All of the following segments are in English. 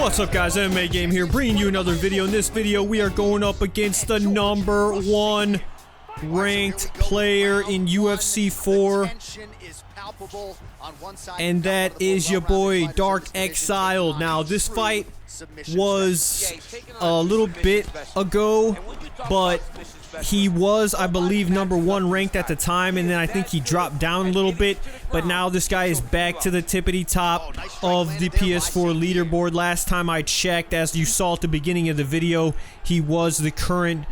What's up, guys? MMA Game here, bringing you another video. In this video, we are going up against the #1 ranked player in UFC 4, and that is your boy Dark Exiled. Now, this fight was a little bit ago, but he was, I believe, #1 ranked at the time, and then I think he dropped down a little bit, but now this guy is back to the tippity top of the PS4 leaderboard. Last time I checked, as you saw at the beginning of the video, he was the current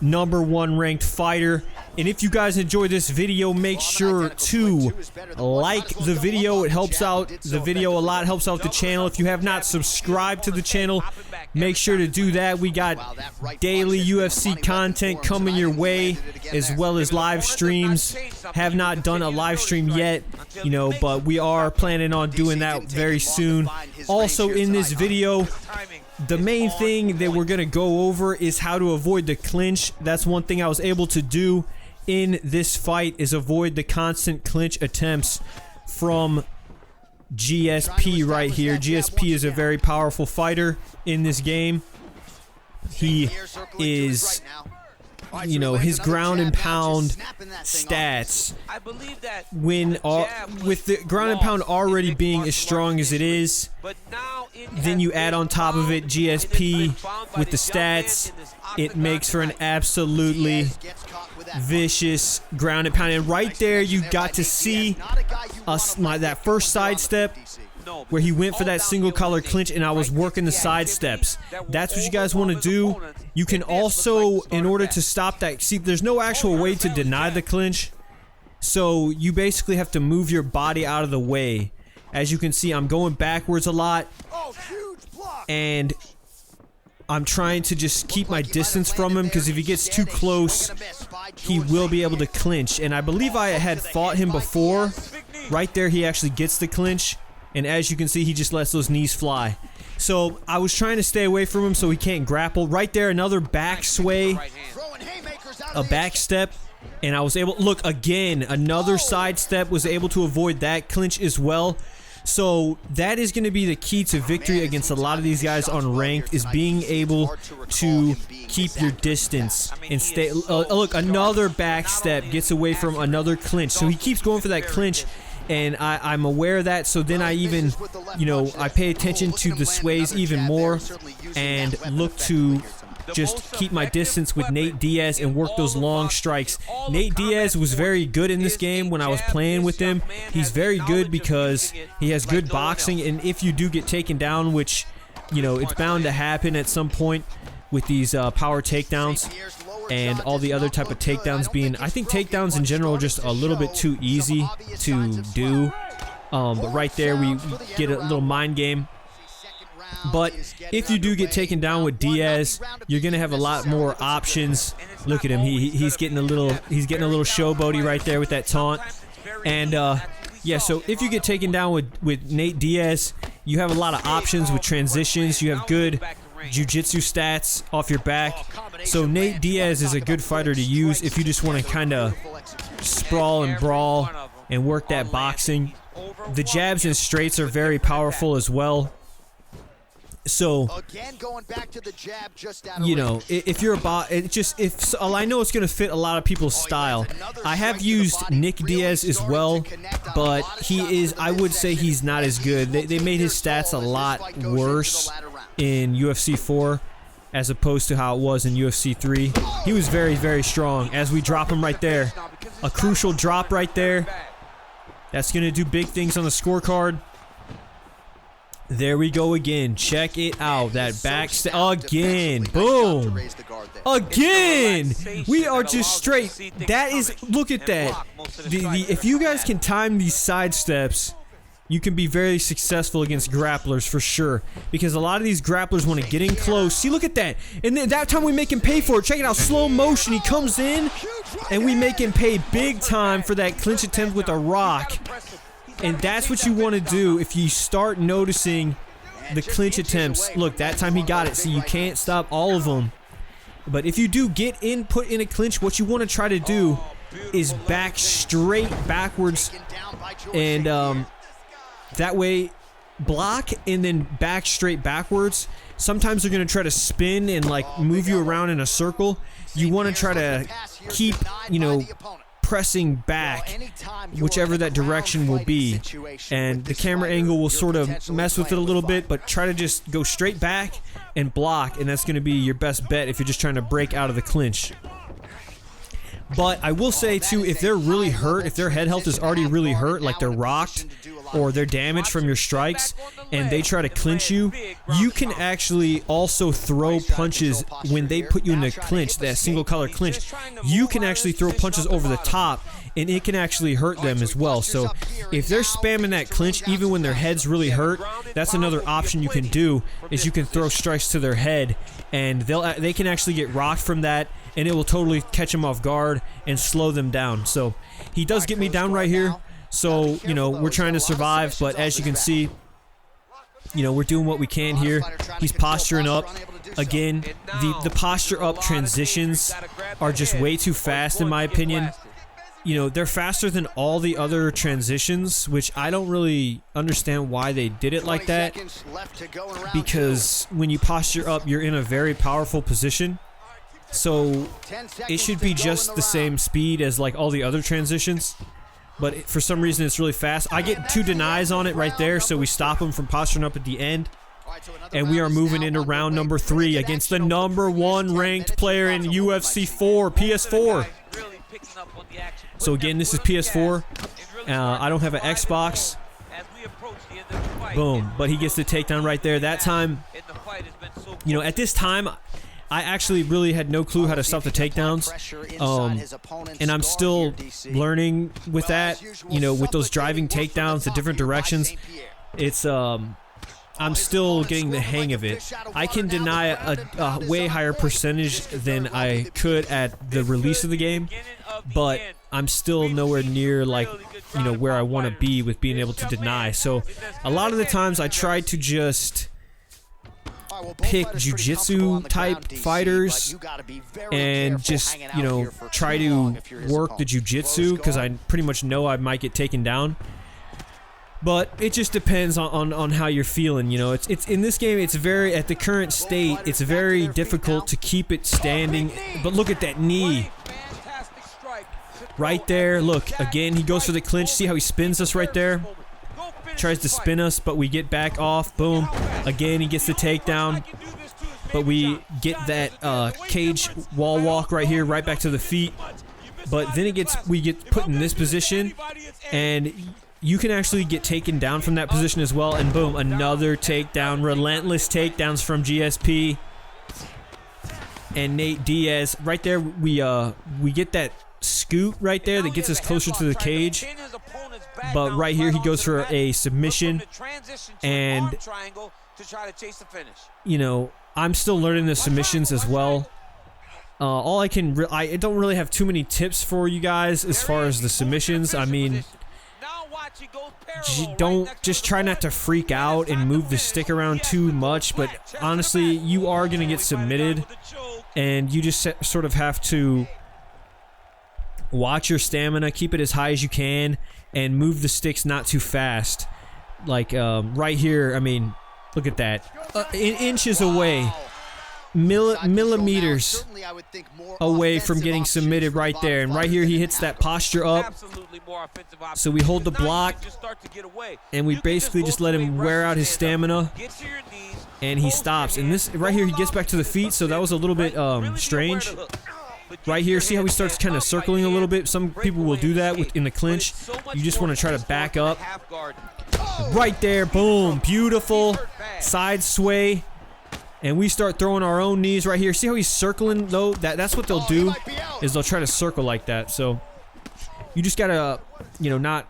#1 ranked fighter. And if you guys enjoy this video, make sure to like the video. It helps out the video a lot, helps out the channel. If you have not subscribed to the channel, make sure to do that. We got daily UFC content coming your way, as well as live streams. Have not done a live stream yet, you know, but we are planning on doing that very soon. Also, in this video, the main thing that we're going to go over is how to avoid the clinch. That's one thing I was able to do in this fight, is avoid the constant clinch attempts from GSP right here. GSP is a very powerful fighter in this game. He is, you know, his ground and pound stats, when with the ground and pound already being as strong as it is, then you add on top of it GSP with the stats, it makes for an absolutely vicious ground and pound. And right there you got to see that first sidestep where he went for that single collar clinch, and I was working the side steps. That's what you guys want to do. You can also, in order to stop that, see, there's no actual way to deny the clinch, so you basically have to move your body out of the way. As you can see, I'm going backwards a lot, and I'm trying to just keep my distance from him, because if he gets too close, he will be able to clinch. And I believe I had fought him before. Right there, he actually gets the clinch, and as you can see, he just lets those knees fly. So I was trying to stay away from him so he can't grapple. Right there, another back sway, a back step, and I was able, look, again, another side step, was able to avoid that clinch as well. So that is going to be the key to victory against a lot of these guys on ranked, is being able to keep your distance and stay. Look, another back step, gets away from another clinch. So he keeps going for that clinch, and I'm aware of that. So then I even, you know, I pay attention to the sways even more and look to just keep my distance with Nate Diaz and work those long strikes. Nate Diaz was very good in this game when I was playing with him. He's very good because he has good boxing, and if you do get taken down, which, you know, it's bound to happen at some point with these power takedowns and all the other type of takedowns being, I think takedowns in general are just a little bit too easy to do. But right there we get a little mind game. But if you do get taken down with Diaz, you're gonna have a lot more options. Look at him; he's getting a little showboaty right there with that taunt. And yeah, so if you get taken down with Nate Diaz, you have a lot of options with transitions. You have good jiu-jitsu stats off your back. So Nate Diaz is a good fighter to use if you just want to kind of sprawl and brawl and work that boxing. The jabs and straights are very powerful as well. So, you know, if you're about, I know it's going to fit a lot of people's style. I have used Nick Diaz as well, but he is, I would say he's not as good. They made his stats a lot worse in UFC 4 as opposed to how it was in UFC 3. He was very, very strong. As we drop him right there, a crucial drop right there. That's going to do big things on the scorecard. There we go again. Check it out. That back step again. Boom. Again. We are just straight. That is, look at that. If you guys can time these side steps, you can be very successful against grapplers for sure. Because a lot of these grapplers want to get in close. See, look at that. And then that time we make him pay for it. Check it out. Slow motion. He comes in and we make him pay big time for that clinch attempt with a rock. And that's what you want to do if you start noticing the clinch attempts. Look, that time he got it. See, you can't stop all of them. But if you do get put in a clinch, what you want to try to do is back straight backwards. And that way block and then back straight backwards. Sometimes they're going to try to spin and like move you around in a circle. You want to try to keep, you know, pressing back whichever that direction will be, and the camera angle will sort of mess with it a little bit, but try to just go straight back and block, and that's going to be your best bet if you're just trying to break out of the clinch. But I will say too, if they're really hurt, if their head health is already really hurt, like they're rocked or they're damaged from your strikes, and they try to clinch you, you can actually also throw punches when they put you in the clinch, that single color clinch. You can actually throw punches over the top, and it can actually hurt them as well. So if they're spamming that clinch even when their head's really hurt, that's another option you can do, is you can throw strikes to their head, and they can actually get rocked from that, and it will totally catch them off guard and slow them down. So he does get me down right here. So, you know, we're trying to survive, but as you can see, you know, we're doing what we can here. He's posturing up. Again, the posture up transitions are just way too fast in my opinion. You know, they're faster than all the other transitions, which I don't really understand why they did it like that. Because when you posture up, you're in a very powerful position. So it should be just the same speed as like all the other transitions. But for some reason it's really fast. I get 2 denies on it right there, so we stop him from posturing up at the end. And we are moving into round number 3 against the #1 ranked player in UFC 4, PS4. So again, this is PS4. I don't have an Xbox. Boom. But he gets the takedown right there. That time, you know, at this time, I actually really had no clue how to stop the takedowns, and I'm still learning with that, you know, with those driving takedowns, the different directions. It's, I'm still getting the hang of it. I can deny a way higher percentage than I could at the release of the game, but I'm still nowhere near, like, you know, where I want to be with being able to deny. So a lot of the times I try to just pick jiu-jitsu type fighters and just, you know, try to work the jiu-jitsu, because I pretty much know I might get taken down. But it just depends on how you're feeling, you know. It's in this game, it's very, at the current state, it's very difficult to keep it standing. But look at that knee right there. Look, again, he goes for the clinch. See how he spins us right there? Tries to spin us, but we get back off. Boom. Again, he gets the takedown, but we get that cage wall walk right here, right back to the feet. But then we get put in this position, and you can actually get taken down from that position as well. And boom, another takedown. Relentless takedowns from GSP and Nate Diaz. Right there, we get that scoot right there that gets us closer to the cage. But right here, he goes for a submission, and, you know, I'm still learning the submissions as well. I don't really have too many tips for you guys as far as the submissions. I mean, just try not to freak out and move the stick around too much, but honestly, you are going to get submitted, and you just sort of have to watch your stamina, keep it as high as you can, and move the sticks not too fast. Like right here, I mean, look at that. Inches away, millimeters away from getting submitted right there. And right here, he hits that posture up. So we hold the block, and we basically just let him wear out his stamina, and he stops. And this right here, he gets back to the feet, so that was a little bit strange. Right here, see how he starts kind of circling a little bit? Some people will do that in the clinch. You just want to try to back up. Right there, boom, beautiful side sway. And we start throwing our own knees right here. See how he's circling, though? That's what they'll do, is they'll try to circle like that. So you just got to, you know, not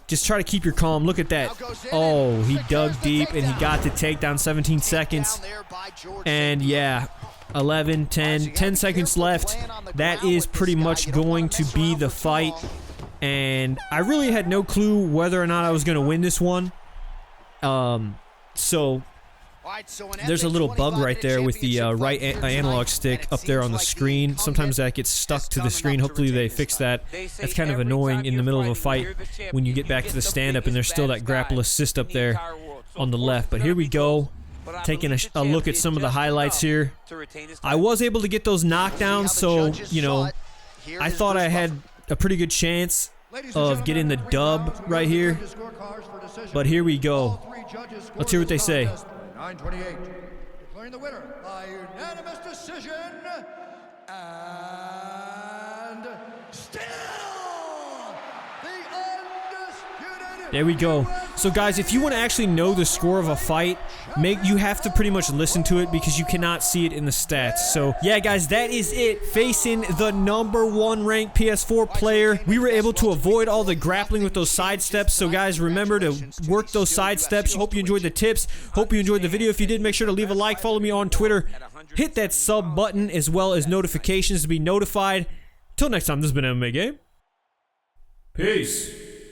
just try to keep your calm. Look at that. Oh, he dug deep, and he got the takedown. 17 seconds. And yeah, 11, 10 seconds left. That is pretty much going to be the fight. And I really had no clue whether or not I was going to win this one. So there's a little bug right there with the right analog stick up there on the screen. Sometimes that gets stuck to the screen. Hopefully they fix that. That's kind of annoying in the middle of a fight when you get back to the stand-up and there's still that grapple assist up there. on the left. But here we go. Taking a look at some of the highlights here. I was able to get those knockdowns, so, you know, I thought I had a pretty good chance of getting the dub right here. But here we go. Let's hear what they say. 928, declaring the winner by unanimous decision, and still the undisputed. There we go. So guys, if you want to actually know the score of a fight, you have to pretty much listen to it because you cannot see it in the stats. So yeah, guys, that is it. Facing the #1 ranked PS4 player, we were able to avoid all the grappling with those side steps. So guys, remember to work those side steps. Hope you enjoyed the tips. Hope you enjoyed the video. If you did, make sure to leave a like. Follow me on Twitter. Hit that sub button as well as notifications to be notified. Till next time, this has been MMA Game. Peace.